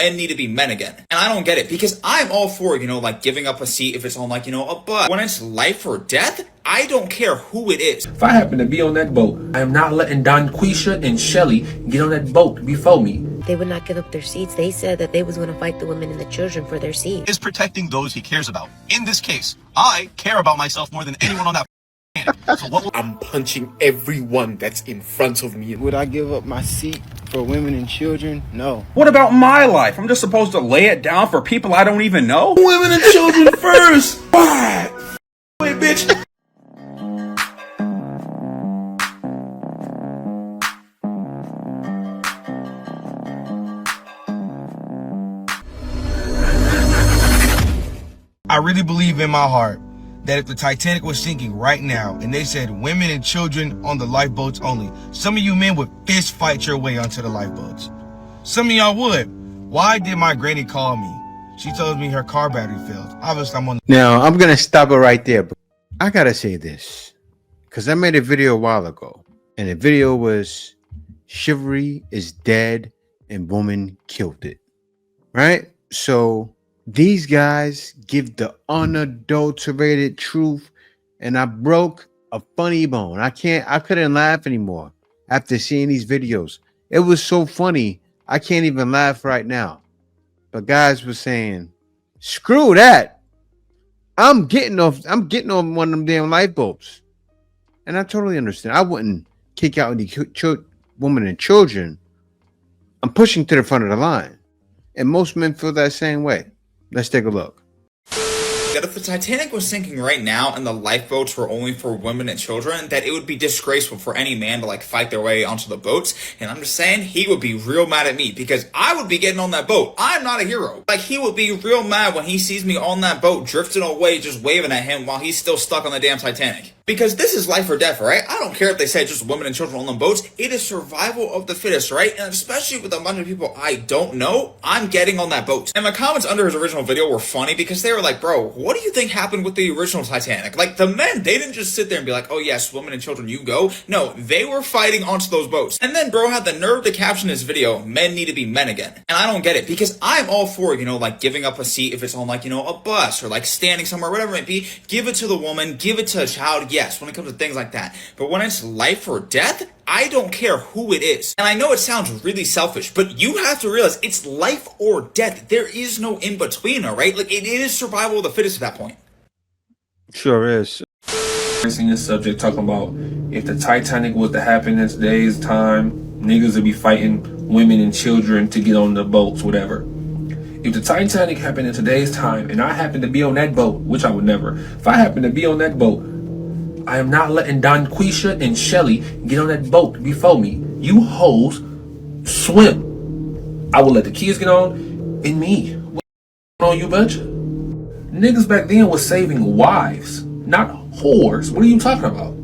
Men need to be men again. And I don't get it because I'm all for, like giving up a seat if it's on like, a bus. When it's life or death, I don't care who it is. If I happen to be on that boat, I am not letting Don Quisha and Shelly get on that boat before me. They would not give up their seats. They said that they was going to fight the women and the children for their seats. Is protecting those he cares about. In this case, I care about myself more than anyone on that planet. So I'm punching everyone that's in front of me. Would I give up my seat for women and children? No. What about my life? I'm just supposed to lay it down for people I don't even know? Women and children first! Wait, bitch! I really believe in my heart that if the Titanic was sinking right now and they said women and children on the lifeboats only, some of you men would fist fight your way onto the lifeboats. Some of y'all would. Why did my granny call me? She told me her car battery failed. Obviously, I'm on. Now, I'm going to stop it right there. But I got to say this because I made a video a while ago, and the video was Chivalry is dead and woman killed it. Right? So these guys give the unadulterated truth, and I broke a funny bone. I couldn't laugh anymore after seeing these videos. It was so funny. I can't even laugh right now. But guys were saying, screw that. I'm getting on one of them damn lifeboats. And I totally understand. I wouldn't kick out any women and children. I'm pushing to the front of the line. And most men feel that same way. Let's take a look. That if the Titanic was sinking right now and the lifeboats were only for women and children, that it would be disgraceful for any man to like fight their way onto the boats. And I'm just saying, he would be real mad at me because I would be getting on that boat. I'm not a hero. Like, he would be real mad when he sees me on that boat drifting away, just waving at him while he's still stuck on the damn Titanic. Because this is life or death, right? I don't care if they say just women and children on the boats. It is survival of the fittest, right? And especially with a bunch of people I don't know, I'm getting on that boat. And my comments under his original video were funny because they were like, bro, what do you think happened with the original Titanic? Like, the men, they didn't just sit there and be like, oh yes, women and children, you go. No, they were fighting onto those boats. And then bro had the nerve to caption his video, men need to be men again. And I don't get it because I'm all for, like giving up a seat if it's on like, a bus or like standing somewhere, whatever it might be. Give it to the woman, give it to a child. Yes, when it comes to things like that. But when it's life or death, I don't care who it is. And I know it sounds really selfish, but you have to realize it's life or death. There is no in between, all right? Like, it is survival of the fittest at that point. Sure is. In this subject, talking about if the Titanic was to happen in today's time, niggas would be fighting women and children to get on the boats, whatever. If the Titanic happened in today's time and I happen to be on that boat, which I would never, if I happen to be on that boat, I am not letting Don Quisha and Shelly get on that boat before me. You hoes swim. I will let the kids get on and me. What on you, betcha? Niggas back then was saving wives, not whores. What are you talking about?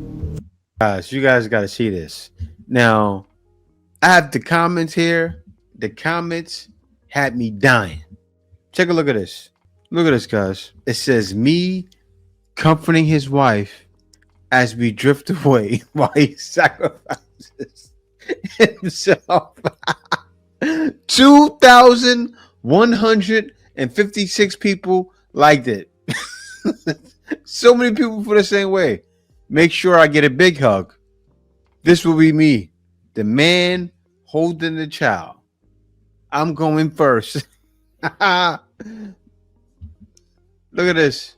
Guys, you guys got to see this. Now, I have the comments here. The comments had me dying. Take a look at this. Look at this, guys. It says, me comforting his wife as we drift away while he sacrifices himself. 2,156 people liked it. So many people feel the same way. Make sure I get a big hug. This will be me, the man holding the child. I'm going first. Look at this.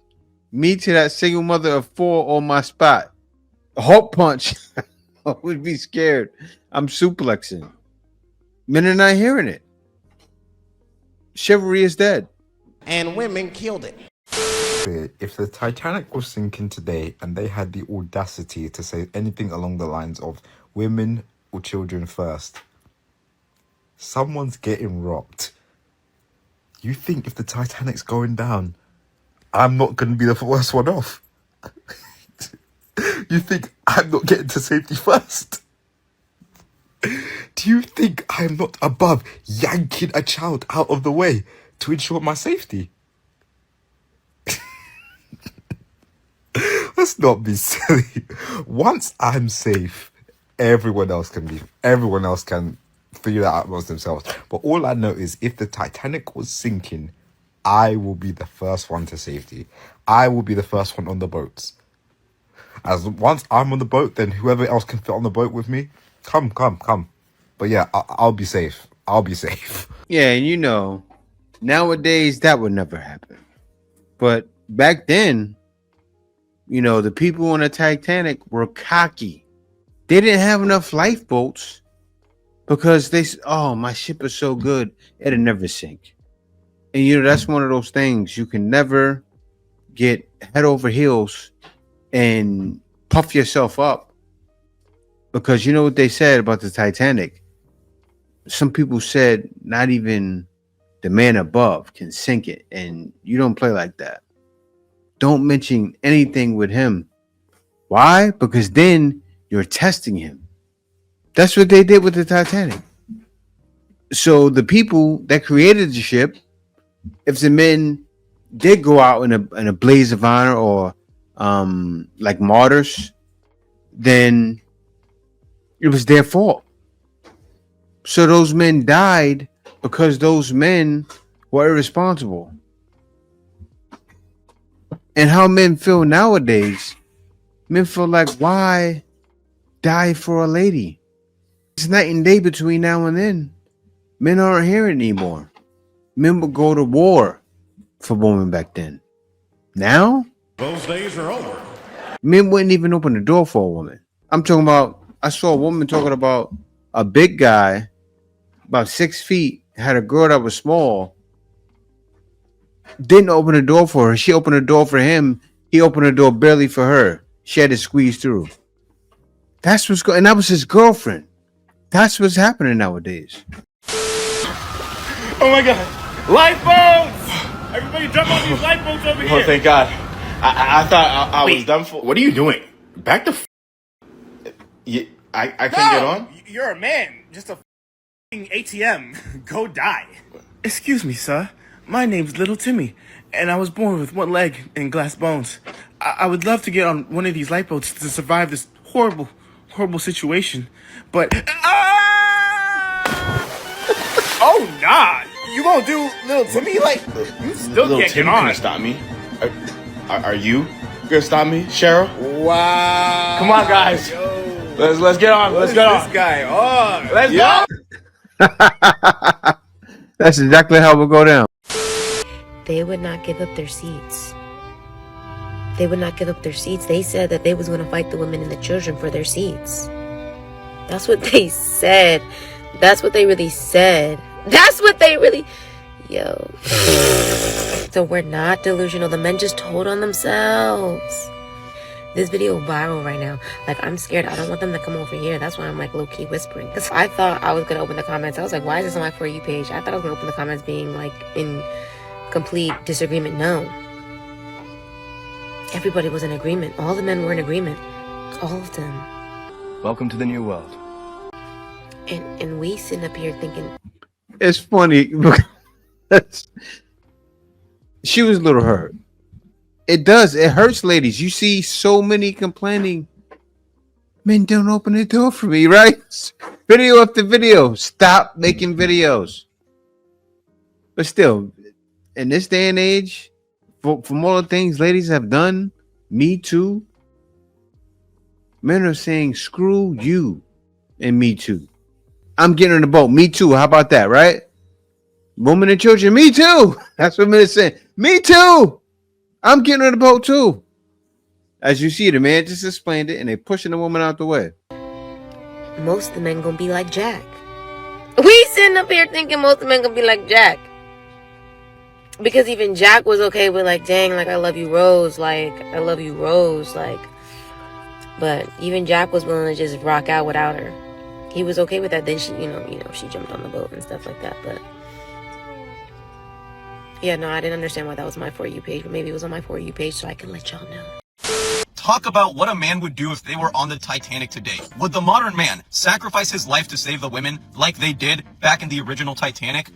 Me to that single mother of 4 on my spot. A Hulk punch. I would be scared. I'm suplexing. Men are not hearing it. Chivalry is dead. And women killed it. If the Titanic was sinking today and they had the audacity to say anything along the lines of women or children first, someone's getting robbed. You think if the Titanic's going down, I'm not going to be the first one off? You think I'm not getting to safety first? Do you think I'm not above yanking a child out of the way to ensure my safety? Let's not be silly. Once I'm safe, everyone else can figure that out amongst themselves. But all I know is if the Titanic was sinking, I will be the first one to safety. I will be the first one on the boats. As once I'm on the boat, then whoever else can fit on the boat with me, come. But yeah, I'll be safe. I'll be safe. Yeah, and you know, nowadays that would never happen. But back then, you know, the people on the Titanic were cocky. They didn't have enough lifeboats because oh, my ship is so good, it'll never sink. And you know, that's one of those things you can never get head over heels and puff yourself up, because you know what they said about the Titanic. Some people said not even the man above can sink it, and you don't play like that. Don't mention anything with him. Why? Because then you're testing him. That's what they did with the Titanic. So the people that created the ship, if the men did go out in a blaze of honor or like martyrs, then it was their fault. So those men died because those men were irresponsible. And how men feel nowadays, men feel like, why die for a lady? It's night and day between now and then. Men aren't here anymore. Men would go to war for women back then. Now, Those days are over. men wouldn't even open the door for a woman. I'm talking about, I saw a woman talking about a big guy, about 6 feet, had a girl that was small, didn't open the door for her. She opened the door for him. He opened the door barely for her. She had to squeeze through. That's what's going, and that was his girlfriend. That's what's happening nowadays. Oh my God. Lifeboats! Everybody jump on these lifeboats over here. Oh, thank God. I thought I was done for. What are you doing? Back the I can't get on? You're a man. Just a ATM. Go die. Excuse me, sir. My name's Little Timmy, and I was born with one leg and glass bones. I would love to get on one of these lifeboats to survive this horrible situation. But... Oh, nah. You gonna do Little Timmy? Like, you still Little can't Tim get on. couldn't stop me. Are you gonna stop me, Cheryl? Wow. Come on, guys. Yo. Let's get on. Let's get on. This guy on. Let's go. That's exactly how it will go down. They would not give up their seats. They would not give up their seats. They said that they was going to fight the women and the children for their seats. That's what they said. That's what they really said. That's what they really... Yo. So we're not delusional. The men just told on themselves. This video viral right now. Like, I'm scared. I don't want them to come over here. That's why I'm like low-key whispering. Because I thought I was going to open the comments. I was like, why is this on my For You page? I thought I was going to open the comments being like in complete disagreement. No. Everybody was in agreement. All the men were in agreement. All of them. Welcome to the new world. And we sitting up here thinking... It's funny because she was a little hurt. It does. It hurts, ladies. You see so many complaining. Men don't open the door for me, right? Video after video. Stop making videos. But still, in this day and age, from all the things ladies have done, Me Too, men are saying, screw you and Me Too. I'm getting on the boat. Me too. How about that, right? Women and children. Me too. That's what men are saying. Me too. I'm getting on the boat too. As you see, the man just explained it, and they pushing the woman out the way. Most of the men gonna be like Jack. We sitting up here thinking most of the men gonna be like Jack. Because even Jack was okay with like, dang, like I love you, Rose. Like, I love you, Rose. Like, but even Jack was willing to just rock out without her. He was okay with that. Then she, you know, she jumped on the boat and stuff like that. But yeah, no, I didn't understand why that was my For You page. But maybe it was on my For You page so I can let y'all know. Talk about what a man would do if they were on the Titanic today. Would the modern man sacrifice his life to save the women like they did back in the original Titanic?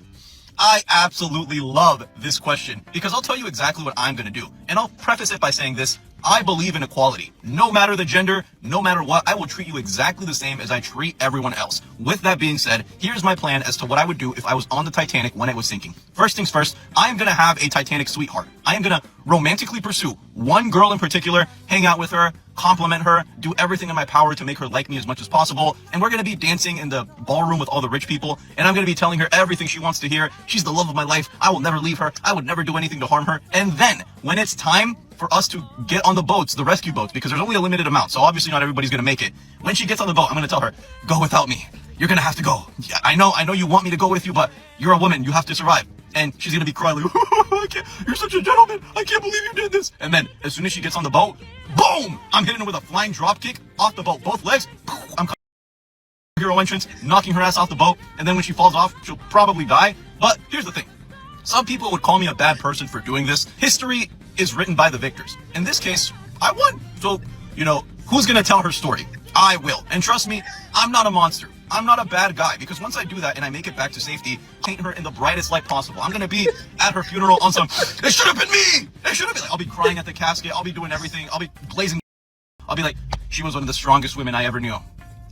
I absolutely love this question because I'll tell you exactly what I'm going to do. And I'll preface it by saying this. I believe in equality. No matter the gender, no matter what, I will treat you exactly the same as I treat everyone else. With that being said, here's my plan as to what I would do if I was on the Titanic when it was sinking. First things first, I am going to have a Titanic sweetheart. I am going to romantically pursue one girl in particular, hang out with her, compliment her, do everything in my power to make her like me as much as possible. And we're going to be dancing in the ballroom with all the rich people. And I'm going to be telling her everything she wants to hear. She's the love of my life. I will never leave her. I would never do anything to harm her. And then when it's time for us to get on the boats, the rescue boats, because there's only a limited amount. So obviously not everybody's going to make it. When she gets on the boat, I'm going to tell her, go without me. You're going to have to go. Yeah, I know you want me to go with you, but you're a woman. You have to survive. And she's going to be crying like, I can't, you're such a gentleman. I can't believe you did this. And then as soon as she gets on the boat, boom, I'm hitting her with a flying drop kick off the boat. Both legs. I'm hero entrance, knocking her ass off the boat. And then when she falls off, she'll probably die. But here's the thing. Some people would call me a bad person for doing this. History is written by the victors. In this case, I won. So, who's going to tell her story? I will. And trust me, I'm not a monster. I'm not a bad guy, because once I do that and I make it back to safety, paint her in the brightest light possible. I'm going to be at her funeral on some, it should have been me! It should have been. I'll be crying at the casket. I'll be doing everything. I'll be blazing. I'll be like, she was one of the strongest women I ever knew.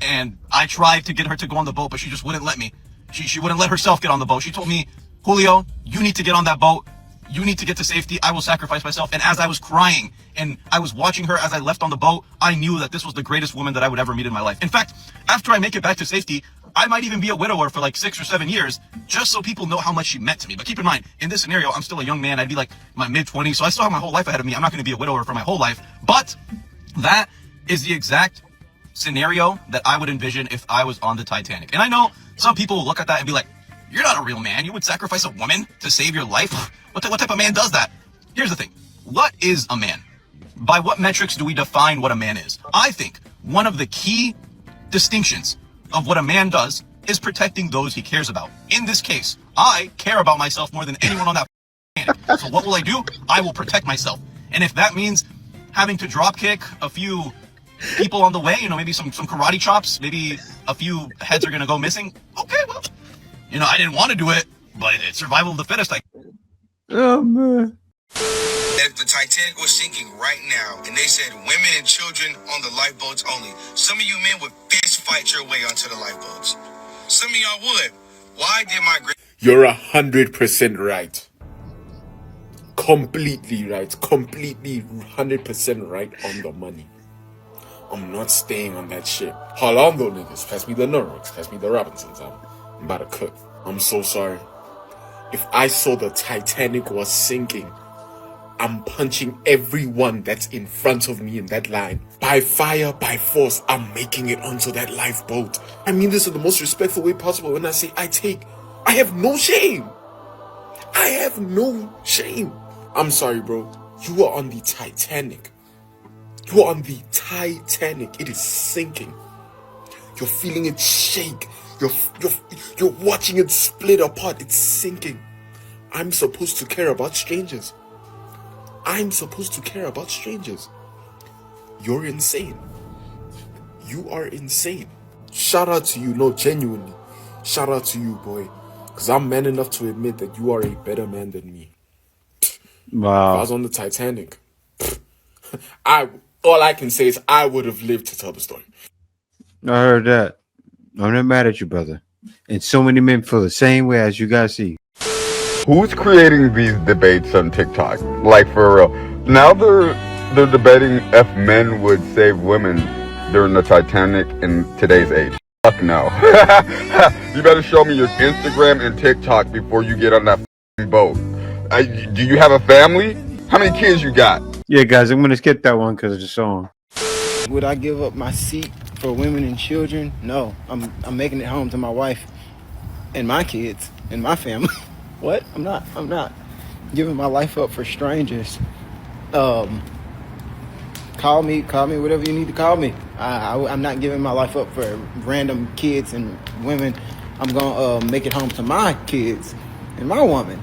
And I tried to get her to go on the boat, but she just wouldn't let me. She wouldn't let herself get on the boat. She told me, Julio, you need to get on that boat. You need to get to safety. I will sacrifice myself. And as I was crying and I was watching her as I left on the boat, I knew that this was the greatest woman that I would ever meet in my life. In fact, after I make it back to safety, I might even be a widower for like 6 or 7 years, just so people know how much she meant to me. But keep in mind, in this scenario, I'm still a young man. I'd be like my mid-20s, so I still have my whole life ahead of me. I'm not going to be a widower for my whole life. But that is the exact scenario that I would envision if I was on the Titanic. And I know some people will look at that and be like, you're not a real man. You would sacrifice a woman to save your life? What type of man does that? Here's the thing. What is a man? By what metrics do we define what a man is? I think one of the key distinctions of what a man does is protecting those he cares about. In this case, I care about myself more than anyone on that planet. So what will I do? I will protect myself. And if that means having to drop kick a few people on the way, maybe some karate chops, maybe a few heads are going to go missing. Okay, well, I didn't want to do it, but it's survival of the fittest. Oh, man. If the Titanic was sinking right now and they said women and children on the lifeboats only, some of you men would fist fight your way onto the lifeboats. Some of y'all would. Why did my You're 100% right. Completely right. Completely 100% right on the money. I'm not staying on that ship. Hold on though, niggas. Pass me the Norwicks. Pass me the Robinsons. I'm about to cook. I'm so sorry. If I saw the Titanic was sinking, I'm punching everyone that's in front of me in that line. By fire, by force, I'm making it onto that lifeboat. I mean this in the most respectful way possible when I say I have no shame. I have no shame. I'm sorry, bro. You are on the Titanic. You are on the Titanic. It is sinking. You're feeling it shake. You're watching it split apart. It's sinking. I'm supposed to care about strangers. I'm supposed to care about strangers. You're insane. You are insane. Shout out to you. No, genuinely. Shout out to you, boy. Because I'm man enough to admit that you are a better man than me. Wow. If I was on the Titanic, all I can say is I would have lived to tell the story. I heard that. I'm not mad at you, brother. And so many men feel the same way, as you guys see. Who's creating these debates on TikTok? Like, for real. Now they're debating if men would save women during the Titanic in today's age. Fuck no. You better show me your Instagram and TikTok before you get on that boat. Do you have a family? How many kids you got? Yeah, guys, I'm going to skip that one because of the song. Would I give up my seat for women and children? No. I'm making it home to my wife and my kids and my family. What? I'm not giving my life up for strangers. Call me whatever you need to call me. I'm not giving my life up for random kids and women. I'm gonna make it home to my kids and my woman,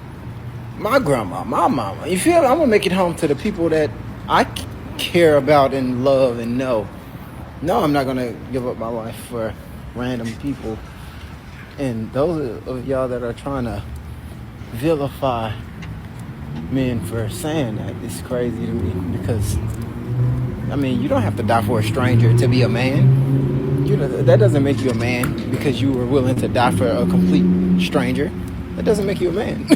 my grandma, my mama. You feel me? I'm gonna make it home to the people that I care about and love and know. No, I'm not gonna give up my life for random people. And those of y'all that are trying to vilify men for saying that, it's crazy to me, because I mean, you don't have to die for a stranger to be a man. You know, that doesn't make you a man because you were willing to die for a complete stranger. That doesn't make you a man.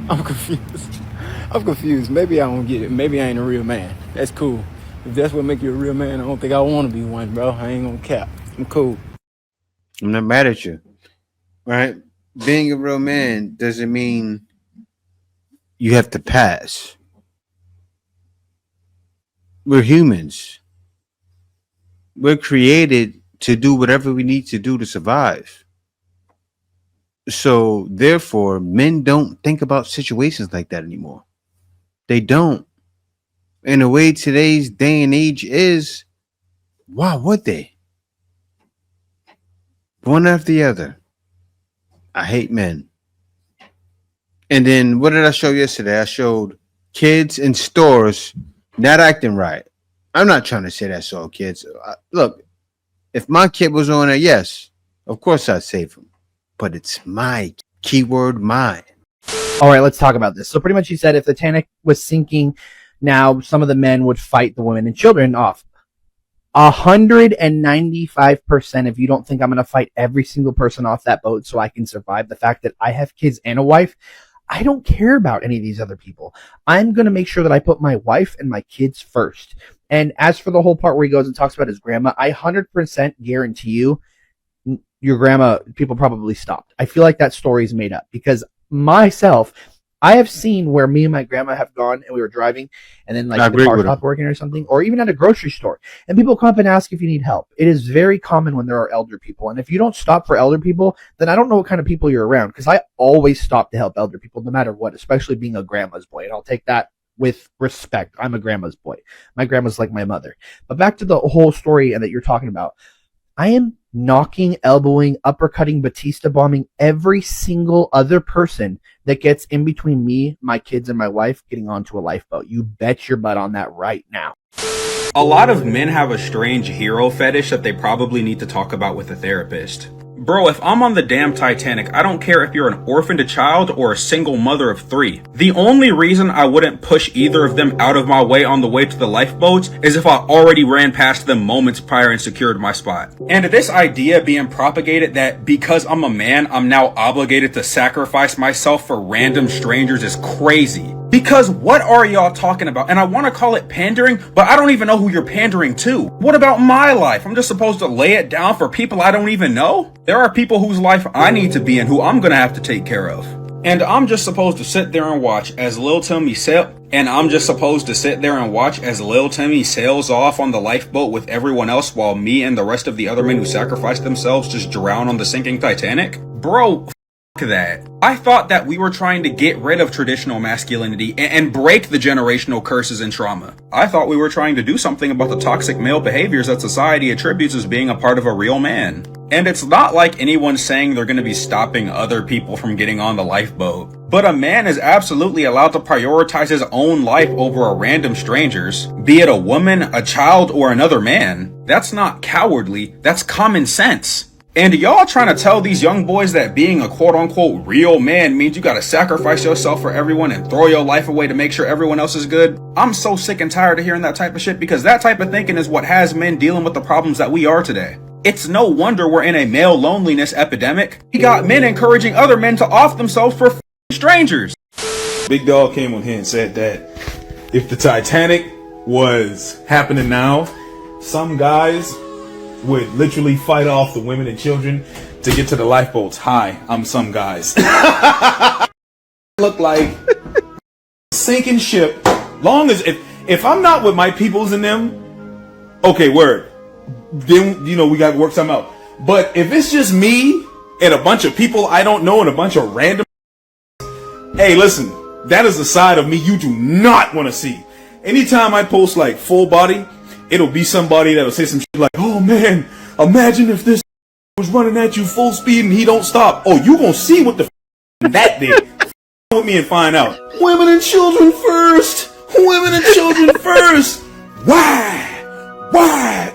I'm confused. Maybe I don't get it. Maybe I ain't a real man. That's cool. If that's what make you a real man, I don't think I want to be one, bro. I ain't gonna cap. I'm cool. I'm not mad at you, right? Being a real man doesn't mean you have to pass. We're humans. We're created to do whatever we need to do to survive. So, therefore, men don't think about situations like that anymore. They don't. And the way today's day and age is, why would they? One after the other. I hate men. And then what did I show yesterday? I showed kids in stores not acting right. I'm not trying to say that's all kids. Look, if my kid was on there, yes, of course I'd save him. But it's my keyword, mine. All right, let's talk about this. So pretty much he said if the Titanic was sinking, now some of the men would fight the women and children off. 195%. If you don't think I'm going to fight every single person off that boat so I can survive the fact that I have kids and a wife, I don't care about any of these other people. I'm going to make sure that I put my wife and my kids first. And as for the whole part where he goes and talks about his grandma, I 100% guarantee you your grandma, people probably stopped. I feel like that story is made up because myself, I have seen where me and my grandma have gone and we were driving and then like the car stopped working or something, or even at a grocery store and people come up and ask if you need help. It is very common when there are elder people. And if you don't stop for elder people, then I don't know what kind of people you're around, because I always stop to help elder people no matter what, especially being a grandma's boy. And I'll take that with respect. I'm a grandma's boy. My grandma's like my mother. But back to the whole story and that you're talking about. I am knocking, elbowing, uppercutting, Batista bombing every single other person that gets in between me, my kids, and my wife getting onto a lifeboat. You bet your butt on that right now. A lot of men have a strange hero fetish that they probably need to talk about with a therapist. Bro, if I'm on the damn Titanic, I don't care if you're an orphaned child or a single mother of 3. The only reason I wouldn't push either of them out of my way on the way to the lifeboats is if I already ran past them moments prior and secured my spot. And this idea being propagated that because I'm a man, I'm now obligated to sacrifice myself for random strangers is crazy. Because what are y'all talking about? And I want to call it pandering, but I don't even know who you're pandering to. What about my life? I'm just supposed to lay it down for people I don't even know? There are people whose life I need to be in who I'm gonna have to take care of. And I'm just supposed to sit there and watch as Lil Timmy sails off on the lifeboat with everyone else while me and the rest of the other men who sacrificed themselves just drown on the sinking Titanic? Bro, that. I thought that we were trying to get rid of traditional masculinity and break the generational curses and trauma. I thought we were trying to do something about the toxic male behaviors that society attributes as being a part of a real man. And it's not like anyone's saying they're going to be stopping other people from getting on the lifeboat. But a man is absolutely allowed to prioritize his own life over a random stranger's, be it a woman, a child, or another man. That's not cowardly, that's common sense. And y'all trying to tell these young boys that being a quote-unquote real man means you gotta sacrifice yourself for everyone and throw your life away to make sure everyone else is good? I'm so sick and tired of hearing that type of shit, because that type of thinking is what has men dealing with the problems that we are today. It's no wonder we're in a male loneliness epidemic. We got men encouraging other men to off themselves for strangers. Big Dog came on here and said that if the Titanic was happening now, some guys would literally fight off the women and children to get to the lifeboats. Hi, I'm some guys. Look like sinking ship. Long as if I'm not with my peoples in them, okay, word. Then we got to work something out. But if it's just me and a bunch of people I don't know and a bunch of random, hey, listen, that is a side of me you do not want to see. Anytime I post like full body, it'll be somebody that'll say some shit like, "Oh man, imagine if this was running at you full speed and he don't stop." Oh, you gonna see what the that did. With me and find out. Women and children first. Women and children first. Why? Why?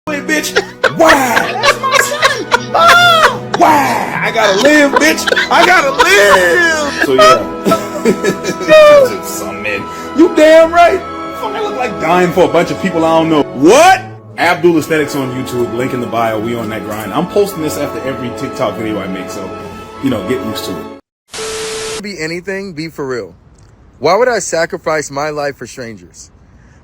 Wait, bitch. Why? That's my son. Oh! Why? I gotta live, bitch. I gotta live. So yeah. Some men. You damn right. fuck I look like dying for a bunch of people I don't know. What? Abdul Aesthetics on YouTube, link in the bio. We on that grind. I'm posting this after every TikTok video I make, so, you know, get used to it. Be anything, be for real. Why would I sacrifice my life for strangers?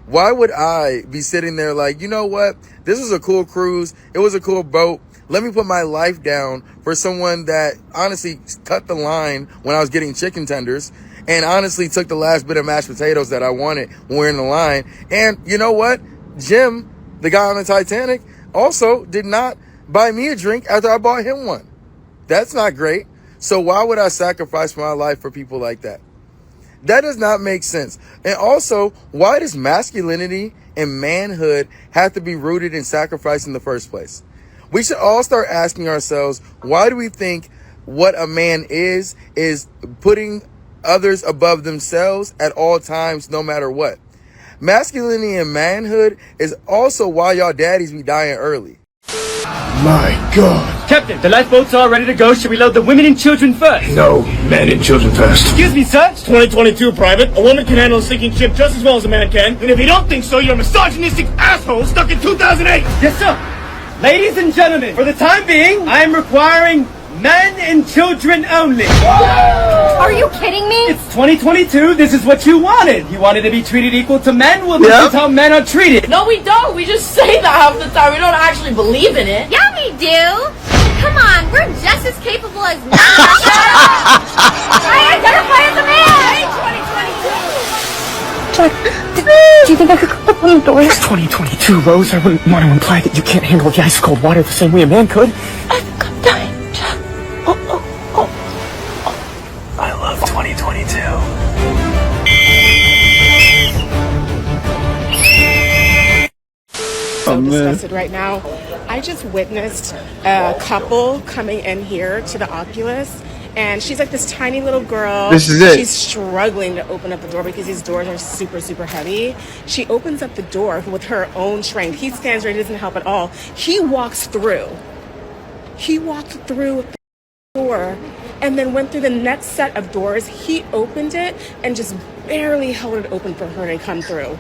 Why would I be sitting there like, you know what? This was a cool cruise. It was a cool boat. Let me put my life down for someone that honestly cut the line when I was getting chicken tenders and honestly took the last bit of mashed potatoes that I wanted when we were in the line. And you know what? Jim, the guy on the Titanic, also did not buy me a drink after I bought him one. That's not great. So why would I sacrifice my life for people like that? That does not make sense. And also, why does masculinity and manhood have to be rooted in sacrifice in the first place? We should all start asking ourselves, why do we think what a man is putting others above themselves at all times, no matter what? Masculinity and manhood is also why y'all daddies be dying early. My God. Captain, the lifeboats are ready to go. Should we load the women and children first? No, men and children first. Excuse me, sir. It's 2022, Private. A woman can handle a sinking ship just as well as a man can. And if you don't think so, you're a misogynistic asshole stuck in 2008. Yes, sir. Ladies and gentlemen, for the time being, I am requiring men and children only. Are you kidding me? It's 2022. This is what you wanted. You wanted to be treated equal to men? Well, this is how men are treated. No, we don't. We just say that half the time. We don't actually believe in it. Yeah, we do. Come on, we're just as capable as men. I identify as a man. 2022. Do you think I could open the doors? It's 2022, Rose. I wouldn't want to imply that you can't handle the ice cold water the same way a man could. I think I'm dying. I love 2022. So disgusted right now. I just witnessed a couple coming in here to the Oculus, and she's like this tiny little girl. This is it. She's struggling to open up the door because these doors are super, super heavy. She opens up the door with her own strength. He stands there, he doesn't help at all. He walks through. He walked through the door and then went through the next set of doors. He opened it and just barely held it open for her to come through.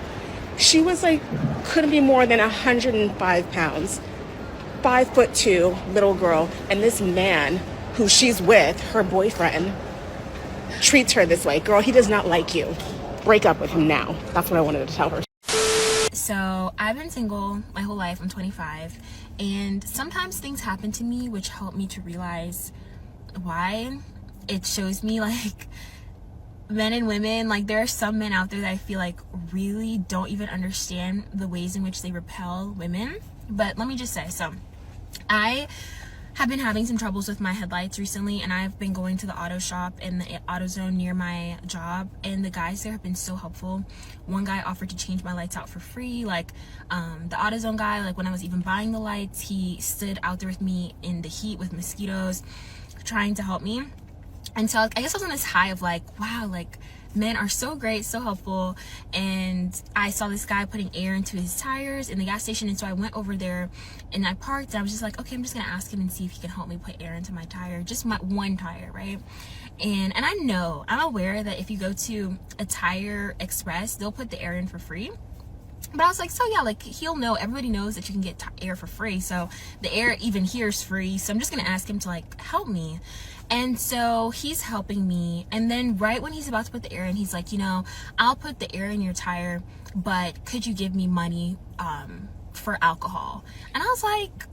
She was like, couldn't be more than 105 pounds, 5'2" little girl. And this man who she's with, her boyfriend, treats her this way. Girl, he does not like you. Break up with him now. That's what I wanted to tell her. So I've been single my whole life. I'm 25. And sometimes things happen to me which help me to realize why. It shows me like men and women, like there are some men out there that I feel like really don't even understand the ways in which they repel women. But let me just say, so I have been having some troubles with my headlights recently, and I've been going to the auto shop in the AutoZone near my job, and the guys there have been so helpful. One guy offered to change my lights out for free. Like the AutoZone guy, like when I was even buying the lights, he stood out there with me in the heat with mosquitoes trying to help me. And so I guess I was on this high of like, wow, like men are so great, so helpful. And I saw this guy putting air into his tires in the gas station, and so I went over there and I parked, and I was just like, okay, I'm just gonna ask him and see if he can help me put air into my tire, just my one tire, right? And I'm aware that if you go to a Tire Express, they'll put the air in for free. But I was like, so yeah, like he'll know, everybody knows that you can get air for free, so the air even here is free, so I'm just gonna ask him to like help me. And so he's helping me, and then right when he's about to put the air in, he's like, you know, I'll put the air in your tire, but could you give me money for alcohol? And I was like,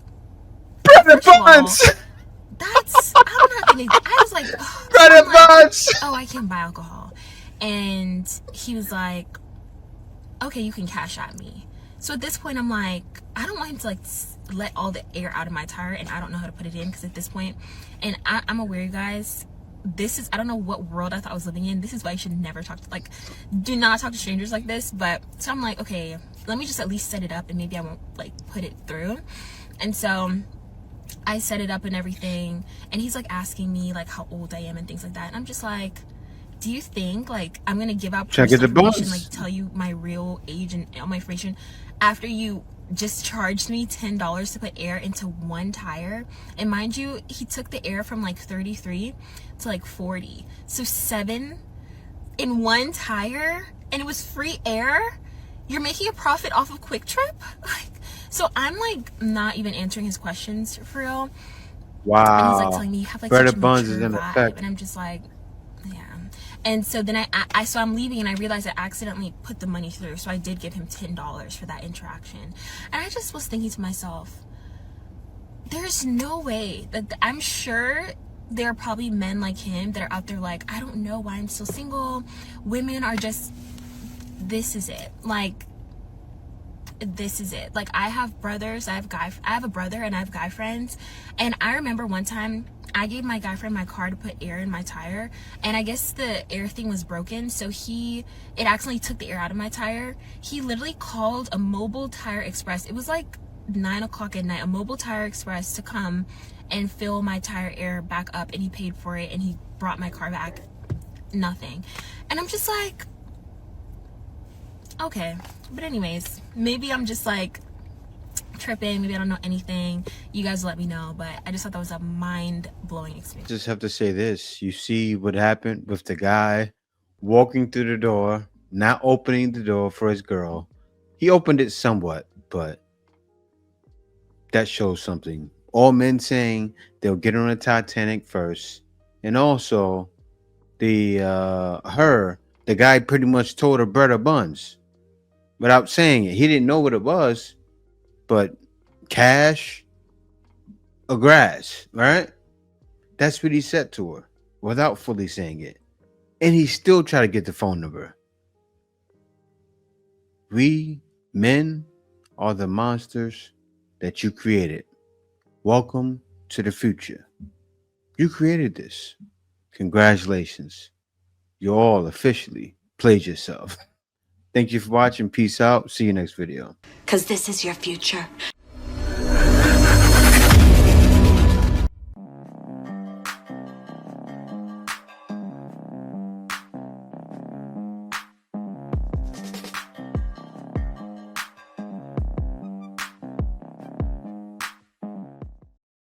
credit bonds. That's, I'm not gonna, I was like, oh, credit bonds. Oh, I can buy alcohol. And he was like, okay, you can cash at me. So at this point, I'm like, I don't want him to like let all the air out of my tire, and I don't know how to put it in, because at this point, and I'm aware, you guys, this is, I don't know what world I thought I was living in. This is why you should never talk to, like, do not talk to strangers like this. But so I'm like, okay, let me just at least set it up, and maybe I won't like put it through. And so I set it up and everything, and he's like asking me like how old I am and things like that, and I'm just like, do you think like I'm gonna give out Check it the information, box. like tell you my real age and all my information after you just charged me $10 to put air into one tire? And mind you, he took the air from like 33 to like 40, so 7 in one tire, and it was free air. You're making a profit off of Quick Trip? Like, so I'm like not even answering his questions for real. And he's like Wow. telling me you have like Brother such a Buns is mature in vibe. effect. And I'm just like, yeah. And so then so I'm leaving and I realized I accidentally put the money through. So I did give him $10 for that interaction. And I just was thinking to myself, there's no way that I'm sure there are probably men like him that are out there like, I don't know why I'm still single. Women are just, this is it. Like, this is it. Like, I have brothers, I have a brother and I have guy friends. And I remember one time I gave my guy friend my car to put air in my tire, and I guess the air thing was broken, so it accidentally took the air out of my tire. He literally called a Mobile Tire Express. It was like 9 o'clock at night, a Mobile Tire Express to come and fill my tire air back up, and he paid for it and he brought my car back. Nothing. And I'm just like, okay. But anyways, maybe I'm just like tripping, maybe I don't know anything. You guys let me know, but I just thought that was a mind-blowing experience. Just have to say this. You see what happened with the guy walking through the door, not opening the door for his girl. He opened it somewhat, but that shows something. All men saying they'll get on the Titanic first. And also the guy pretty much told her brother Buns without saying it. He didn't know what it was, but cash or grass, right? That's what he said to her without fully saying it. And he still tried to get the phone number. We men are the monsters that you created. Welcome to the future. You created this. Congratulations. You all officially played yourself. Thank you for watching. Peace out. See you next video. Because this is your future.